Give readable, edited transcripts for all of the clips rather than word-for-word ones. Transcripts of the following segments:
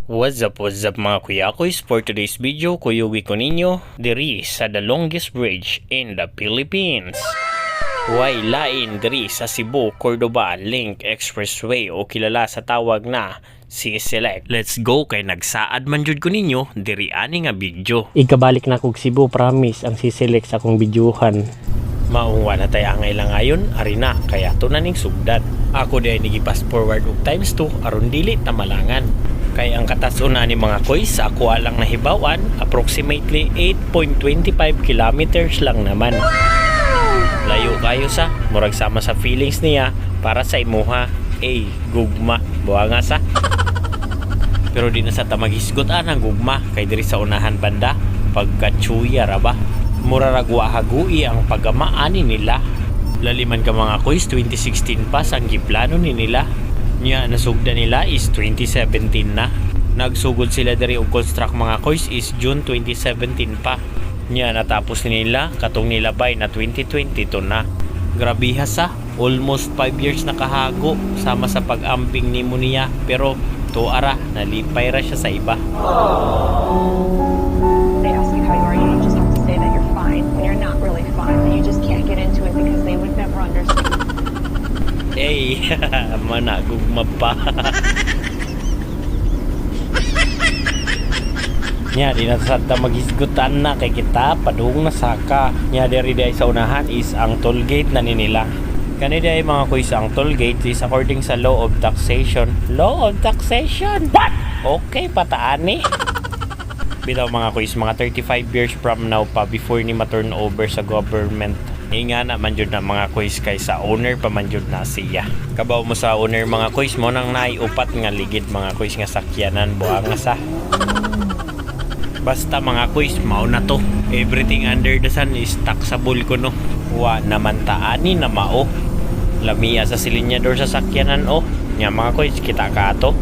What's up mga kuyakoys? For today's video, kuyugi ko ninyo diri sa the longest bridge in the Philippines. Way lain diri sa Cebu, Cordoba Link Expressway o kilala sa tawag na C-Select. Let's go kay nagsaad man jud ko ninyo diri ani nga video. Ikabalik na kog Cebu, promise ang C-Select sa akong videohan. Maungwa na tayo ang ilang ayon, arina, kaya to na ning sugdan. Ako day nigi-pass forward og times 2 aron dili ta malangan. Kaya ang katasuna ni mga koys sa ako alang nahibawan, approximately 8.25 kilometers lang naman. Layo kayo sa, murag sama sa feelings niya para sa imuha. Gugma, buha nga sa. Pero di na sa tamagisgot ang gugma, kay diri sa unahan banda, pagkatsuya raba. Muraragwa hagui ang pagamaani nila. Laliman ka mga koys, 2016 pa sang giplano ni nila. Nya nasugda nila is 2017 na. Nagsugod sila diri og construct mga koys is June 2017 pa. Nya natapos nila katong nilabay na 2022 na. Grabiha sa almost 5 years na kahago sama sa pag-ambing nimo niya, pero tuara nalipay ra siya sa iba. They ask you how you are, you just have to say that you're fine when you're not really fine, and you just can't get into it because they would never understand. Managugma pa. Nya di na sa magisgutan na kay kita padung na saka. Nya diri day sa unahan is ang toll gate na nila. Kani day mga kuys, ang toll gate is according sa law of taxation. Law of taxation? What? Okay, pataani. Bitaw mga kuys, mga 35 years from now pa before ni ma-turn over sa government. Nga na man jud na mga kuys, kay sa owner pa man jud na siya. Kabaw mo sa owner mga kuys mo nang naiupat nga ligid mga kuys nga sakyanan buang nga sa. Basta mga kuys, mao na to. Everything under the sun is taxable ko no. Wa naman taani na mao. Lamia sa silinyador sa sakyanan o. Nya mga kuys, kita ka ato.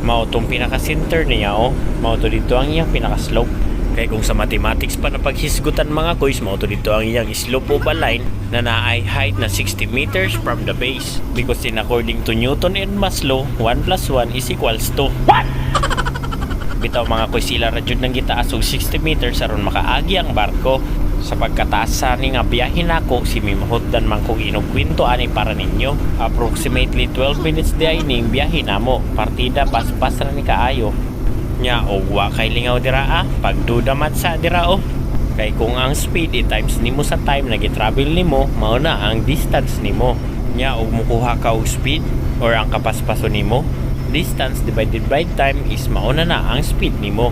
Mao tong pinaka-center niya o. Mao to dito ang iyang pinaka-slope. Kaya kung sa mathematics pa na paghisgutan mga kuys, mao to dito ang iyang slope of a line na naay height na 60 meters from the base. Because in according to Newton and Maslow, 1 plus 1 is equals to what? Bitaw mga kuys, sila radyod ng gitaas og 60 meters aron makaagi ang barko. Sa pagkatasa ni nga biyahin ako, si mimahotdan man kong inugkwento ani para ninyo. Approximately 12 minutes dining biyahin namo. Partida pas-pas na ni kaayo. Nya wa kay lingaw dira pagduda mat sa dira kay kung ang speed times nimo sa time na gitravel nimo, mao na ang distance nimo. Nya og mukuha ka og speed or ang kapaspaso nimo, distance divided by time is mao na ang speed nimo.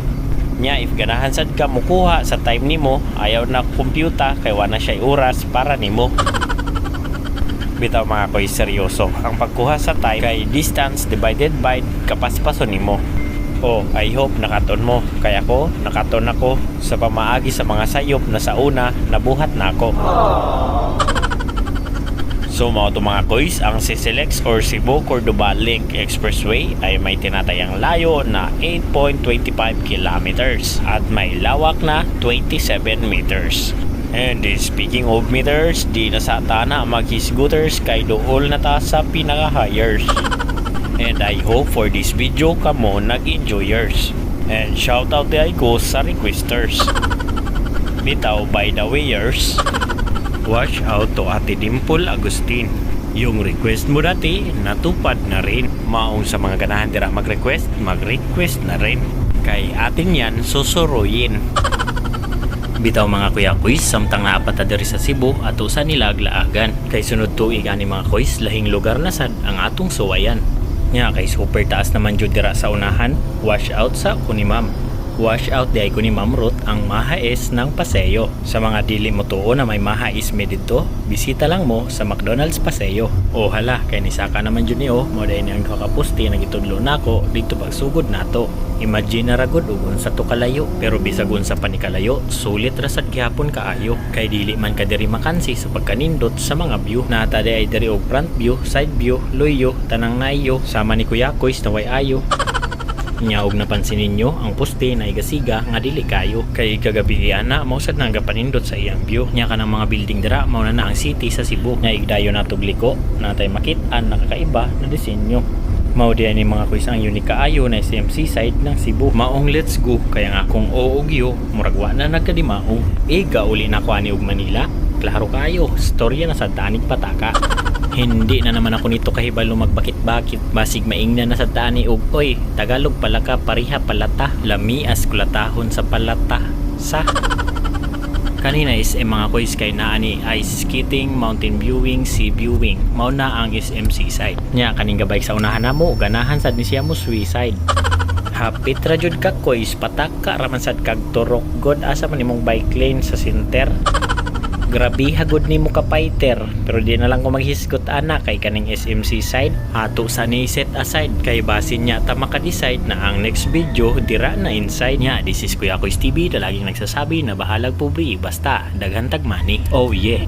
Nya if ganahan sad ka mukuha sa time nimo, ayaw na kompyuta kay wala siya oras para nimo. Bitaw mga koy, seryoso ang pagkuha sa time kay distance divided by kapaspaso nimo. I hope nakaton mo. Kaya ko, nakaton ako sa pamaagi sa mga sayop na sa una nabuhat na ako. So mga mga koys, ang C-Select or Cebu Cordoba Link Expressway ay may tinatayang layo na 8.25 kilometers at may lawak na 27 meters. And speaking of meters, di na sa tana mag-scooters kay dool na ta sa pinaka-highers. And I hope for this video kamo nag-enjoyers. And shout out di ko sa requesters. Bitaw by the wayers, watch out to Ate Dimple Agustin. Yung request mo dati natupad na rin. Maong sa mga ganahan dira mag-request na rin. Kay atin yan susuruyin. Bitaw mga kuya kuys, samtang naapat na diri sa Cebu ato sa nilaglaagan. Kay sunod tuig ani mga kuys, lahing lugar na sad ang atong suwayan. Nya kay super taas naman jud dira sa unahan, wash out sa Kunimam. Wash out di ay Kunimam route ang mahais ng Paseo. Sa mga dili mo tuo na may mahais mi dito, bisita lang mo sa McDonald's Paseo. Hala, kay nisaka naman jud niyo, mo dai nang kakapusti nagitudlo nako dito pagsugod nato. Imagine na ragod ugon sa to kalayo, pero bisagon sa panikalayo, sulit ra sad gihapon kaayo. Kay dili man ka diri makansi sa pagkanindot sa mga view. Nata ay diri og front view, side view, loyo, tanang nayo, sama ni Kuya Koys na way ayo. Nyaog napansin ninyo ang poste na igasiga nga dili kayo. Kay kagabi ana mausad na gapanindot sa iyang view. Nya kanang mga building dira mao na ang city sa Cebu. Nga igdayo natog liko, natay makit-an nakakaiba na disenyo. Mao diyan ni mga kuis ang unique kaayo na SMC side ng Cebu. Maong let's go kaya nga kung oogyo murag wa na nagkadimao. Gauli na ko ani og Manila. Klaro kayo, storya na sa Danig Pataka. Hindi na naman ako nito kahibalo magbakit-bakit. Basig maingna na sa Dani og oy, Tagalog pala ka pariha palata. Lamias kulatahon sa palata. Sa kanina is mga kuis kay naani ice skating, mountain viewing, sea viewing. Mao na ang SMC side. Nya kaning gabay sa unahan namo ganahan sad ni siya mo suicide. Hapit ra jud ka kuis pataka raman sad kag turok god asa man imong bike lane sa center. Grabe hagod nimo ka fighter pero di na lang ko maghisgot ana kay kaning SMC side ato sa ni set aside kay basin niya ta maka-decide na ang next video dira na inside niya. This is Kuya Kois TV na laging nagsasabi na bahalag pobre basta daghan tag money. Oh yeah.